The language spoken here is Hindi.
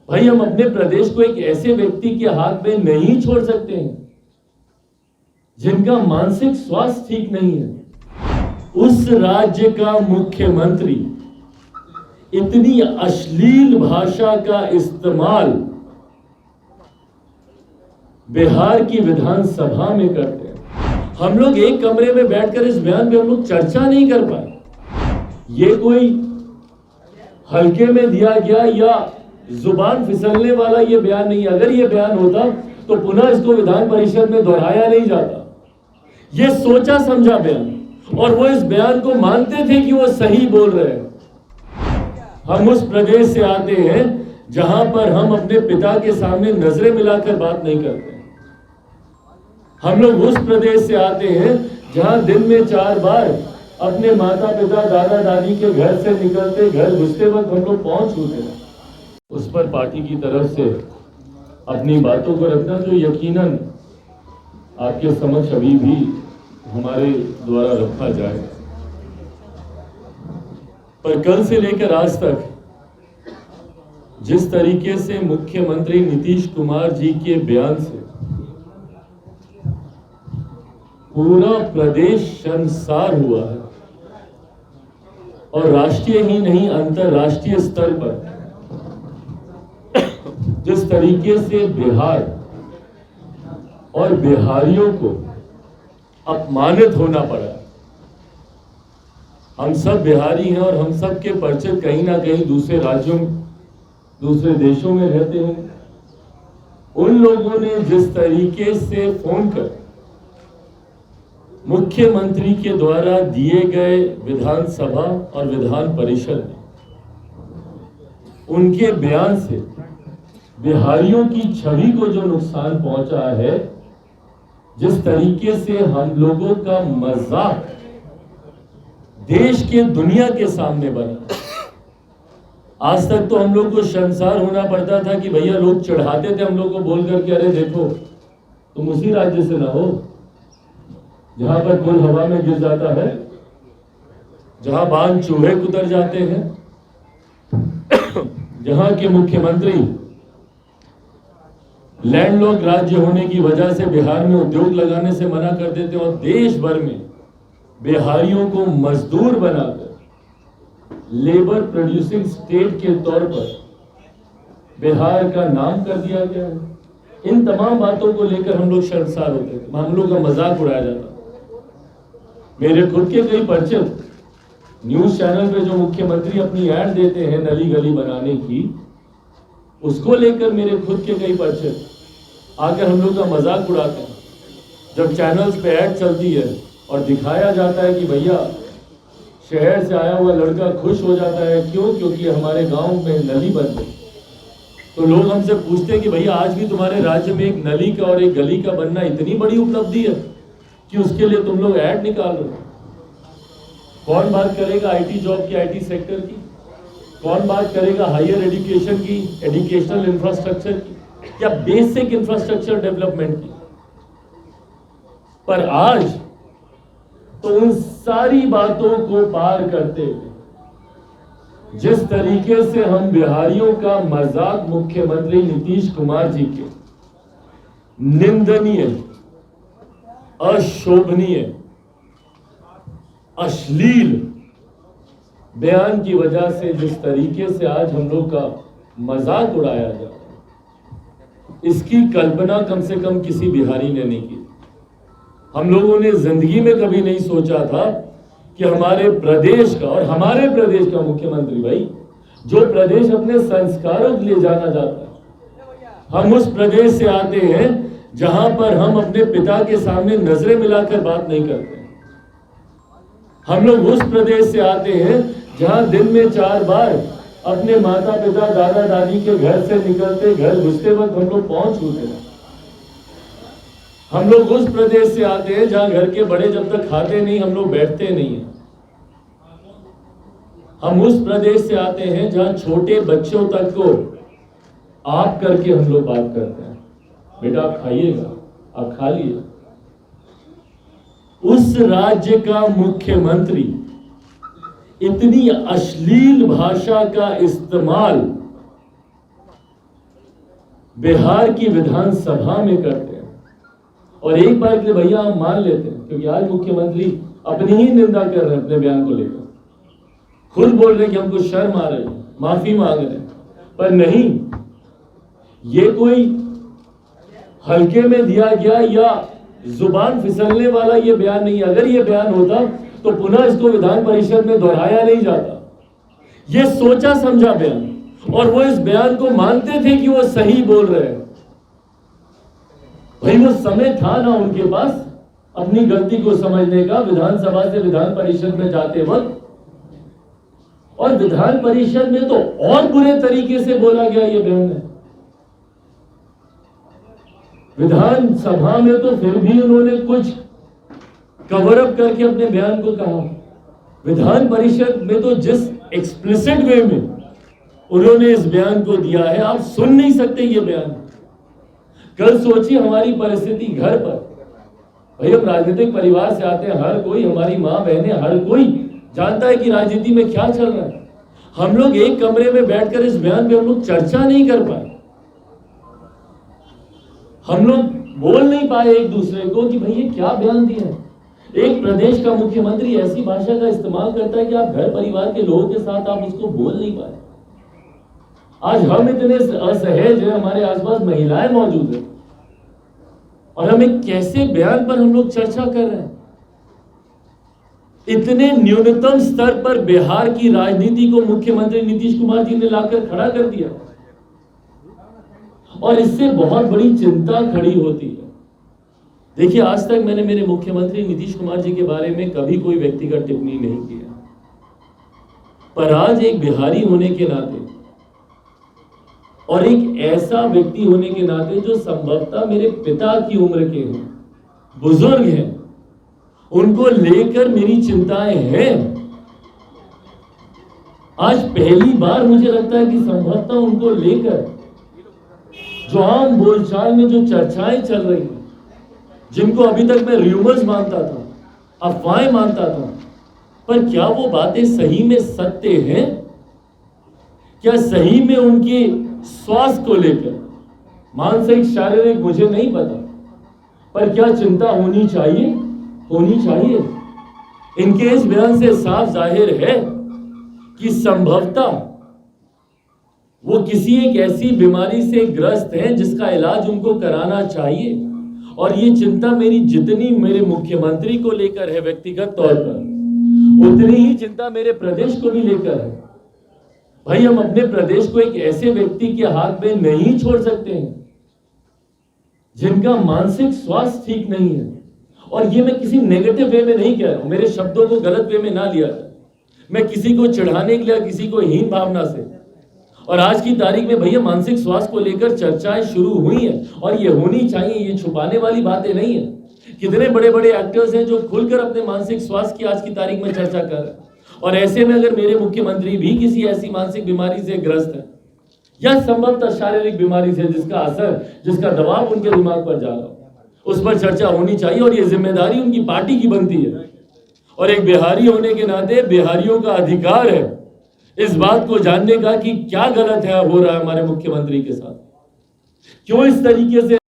भाई हम अपने प्रदेश को एक ऐसे व्यक्ति के हाथ में नहीं छोड़ सकते हैं जिनका मानसिक स्वास्थ्य ठीक नहीं है। उस राज्य का मुख्यमंत्री इतनी अश्लील भाषा का इस्तेमाल बिहार की विधानसभा में करते हैं। हम लोग एक कमरे में बैठकर इस बयान पे हम लोग चर्चा नहीं कर पाए। ये कोई हल्के में दिया गया या जुबान फिसलने वाला ये बयान नहीं। अगर ये बयान होता तो पुनः इसको विधान परिषद में दोहराया नहीं जाता। ये सोचा समझा बयान, और वो इस बयान को मानते थे कि वो सही बोल रहे हैं। हम उस प्रदेश से आते हैं जहां पर हम अपने पिता के सामने नजरें मिलाकर बात नहीं करते। हम लोग उस प्रदेश से आते हैं जहां दिन में 4 बार अपने माता पिता दादा दादी के घर से निकलते घर घुसते वक्त हम लोग पहुंच चुके हैं। उस पर पार्टी की तरफ से अपनी बातों को रखना जो यकीनन आपके समक्ष अभी भी हमारे द्वारा रखा जाए। पर कल से लेकर आज तक जिस तरीके से मुख्यमंत्री नीतीश कुमार जी के बयान से पूरा प्रदेश शर्मसार हुआ है, और राष्ट्रीय ही नहीं अंतरराष्ट्रीय स्तर पर जिस तरीके से बिहार और बिहारियों को अपमानित होना पड़ा। हम सब बिहारी हैं और हम सब के परिचित कहीं ना कहीं दूसरे राज्यों दूसरे देशों में रहते हैं। उन लोगों ने जिस तरीके से फोन कर मुख्यमंत्री के द्वारा दिए गए विधानसभा और विधान परिषद में उनके बयान से बिहारियों की छवि को जो नुकसान पहुंचा है, जिस तरीके से हम लोगों का मजाक देश के दुनिया के सामने बना। आज तक तो हम लोग को शर्मसार होना पड़ता था कि भैया लोग चढ़ाते थे हम लोग को बोल करके, अरे देखो तुम उसी राज्य से ना हो जहां पर पुल हवा में गिर जाता है, जहां बांध चूहे कुतर जाते हैं, जहां के मुख्यमंत्री लैंडलॉक राज्य होने की वजह से बिहार में उद्योग लगाने से मना कर देते हैं, और देश भर में बिहारियों को मजदूर बनाकर लेबर प्रोड्यूसिंग स्टेट के तौर पर बिहार का नाम कर दिया गया है। इन तमाम बातों को लेकर हम लोग शर्मसार होते थे, हम लोग का मजाक उड़ाया जाता। मेरे खुद के कई परिचित न्यूज चैनल पे जो मुख्यमंत्री अपनी ऐड देते हैं नली गली बनाने की, उसको लेकर मेरे खुद के कई परिचित आकर हम लोग का मजाक उड़ाते हैं। जब चैनल्स पे ऐड चलती है और दिखाया जाता है कि भैया शहर से आया हुआ लड़का खुश हो जाता है, क्यों? क्योंकि हमारे गांव में नली बन गई। तो लोग हमसे पूछते हैं कि भैया आज भी तुम्हारे राज्य में एक नली का और एक गली का बनना इतनी बड़ी उपलब्धि है कि उसके लिए तुम लोग ऐड निकाल रहे हो। कौन बात करेगा आईटी जॉब की, आईटी सेक्टर की? कौन बात करेगा हायर एजुकेशन की, एजुकेशनल इंफ्रास्ट्रक्चर की, या बेसिक इंफ्रास्ट्रक्चर डेवलपमेंट की? पर आज तो उन सारी बातों को पार करते हुए जिस तरीके से हम बिहारियों का मजाक मुख्यमंत्री नीतीश कुमार जी के निंदनीय, अशोभनीय, अश्लील बयान की वजह से जिस तरीके से आज हम लोग का मजाक उड़ाया जाता है, इसकी कल्पना कम से कम किसी बिहारी ने नहीं की। हम लोगों ने जिंदगी में कभी नहीं सोचा था कि हमारे प्रदेश का और हमारे प्रदेश का मुख्यमंत्री, भाई जो प्रदेश अपने संस्कारों के लिए जाना जाता है, हम उस प्रदेश से आते हैं जहां पर हम अपने पिता के सामने नजरें मिलाकर बात नहीं करते। हम लोग उस प्रदेश से आते हैं जहां दिन में 4 बार अपने माता पिता दादा दादी के घर से निकलते घर घुसते वक्त हम लोग पहुंच चुके हैं। हम लोग उस प्रदेश से आते हैं जहां घर के बड़े जब तक खाते नहीं हम लोग बैठते नहीं हैं। हम उस प्रदेश से आते हैं जहां छोटे बच्चों तक को आप करके हम लोग बात करते हैं, बेटा आप खाइएगा, आप खा लिए। उस राज्य का मुख्यमंत्री इतनी अश्लील भाषा का इस्तेमाल बिहार की विधानसभा में करते हैं। और एक बार के लिए भैया हम मान लेते हैं, क्योंकि आज मुख्यमंत्री अपनी ही निंदा कर रहे हैं अपने बयान को लेकर, खुद बोल रहे हैं कि हमको शर्म आ रही है, माफी मांग रहे हैं, पर नहीं, ये कोई हल्के में दिया गया या जुबान फिसलने वाला ये बयान नहीं। अगर ये बयान होता तो पुनः इसको विधान परिषद में दोहराया नहीं जाता। ये सोचा समझा बयान, और वो इस बयान को मानते थे कि वो सही बोल रहे हैं। भाई वो समय था ना उनके पास अपनी गलती को समझने का, विधानसभा से विधान परिषद में जाते वक्त। और विधान परिषद में तो और बुरे तरीके से बोला गया ये बयान है। विधानसभा में तो फिर भी उन्होंने कुछ कवर अप करके अपने बयान को कहा। विधान परिषद में तो जिस एक्सप्लिसिट वे में उन्होंने इस बयान को दिया है, आप सुन नहीं सकते ये बयान। कल सोचिए हमारी परिस्थिति घर पर, भाई हम राजनीतिक परिवार से आते हैं, हर कोई, हमारी माँ बहनें, हर कोई जानता है कि राजनीति में क्या चल रहा है। हम लोग एक कमरे में बैठकर इस बयान पे हम लोग चर्चा नहीं कर पाए, हम लोग बोल नहीं पाए एक दूसरे को कि भाई ये क्या बयान दिया है। एक प्रदेश का मुख्यमंत्री ऐसी भाषा का इस्तेमाल करता है कि आप घर परिवार के लोगों के साथ आप उसको बोल नहीं पाए। आज हम इतने असहज हैं, हमारे आसपास महिलाएं मौजूद हैं, और हम एक कैसे बयान पर हम लोग चर्चा कर रहे हैं। इतने न्यूनतम स्तर पर बिहार की राजनीति को मुख्यमंत्री नीतीश कुमार जी ने लाकर खड़ा कर दिया, और इससे बहुत बड़ी चिंता खड़ी होती है। देखिए, आज तक मैंने मेरे मुख्यमंत्री नीतीश कुमार जी के बारे में कभी कोई व्यक्तिगत टिप्पणी नहीं किया, पर आज एक बिहारी होने के नाते और एक ऐसा व्यक्ति होने के नाते जो संभवतः मेरे पिता की उम्र के हैं, बुजुर्ग हैं, उनको लेकर मेरी चिंताएं हैं। आज पहली बार मुझे लगता है कि संभवतः उनको लेकर जो आम बोलचाल में जो चर्चाएं चल रही हैं, जिनको अभी तक मैं र्यूमर्स मानता था, अफवाहें मानता था, पर क्या वो बातें सही में सत्य हैं? क्या सही में उनके स्वास्थ्य को लेकर, मानसिक शारीरिक मुझे नहीं पता, पर क्या चिंता होनी चाहिए? होनी चाहिए। इनके इस बयान से साफ जाहिर है कि संभवतः वो किसी एक ऐसी बीमारी से ग्रस्त हैं जिसका इलाज उनको कराना चाहिए। और ये चिंता मेरी जितनी मेरे मुख्यमंत्री को लेकर है व्यक्तिगत तौर पर, उतनी ही चिंता मेरे प्रदेश को भी लेकर है। भाई हम अपने प्रदेश को एक ऐसे व्यक्ति के हाथ में नहीं छोड़ सकते हैं जिनका मानसिक स्वास्थ्य ठीक नहीं है। और ये मैं किसी नेगेटिव वे में नहीं कह रहा हूं, मेरे शब्दों को गलत वे में ना लिया जाए, मैं किसी को चिढ़ाने के लिए, किसी को हीन भावना से। और आज की तारीख में भैया मानसिक स्वास्थ्य को लेकर चर्चाएं शुरू हुई हैं, और ये होनी चाहिए, ये छुपाने वाली बातें नहीं है। कितने बड़े बड़े एक्टर्स हैं जो खुलकर अपने मानसिक स्वास्थ्य की आज की तारीख में चर्चा कर रहे हैं। और ऐसे में अगर मेरे मुख्यमंत्री भी किसी ऐसी मानसिक बीमारी से ग्रस्त है, या संभवतः शारीरिक बीमारी से जिसका असर, जिसका दबाव उनके दिमाग पर जा रहा हो, उस पर चर्चा होनी चाहिए। और ये जिम्मेदारी उनकी पार्टी की बनती है, और एक बिहारी होने के नाते बिहारियों का अधिकार है इस बात को जानने का कि क्या गलत है हो रहा है हमारे मुख्यमंत्री के साथ, क्यों इस तरीके से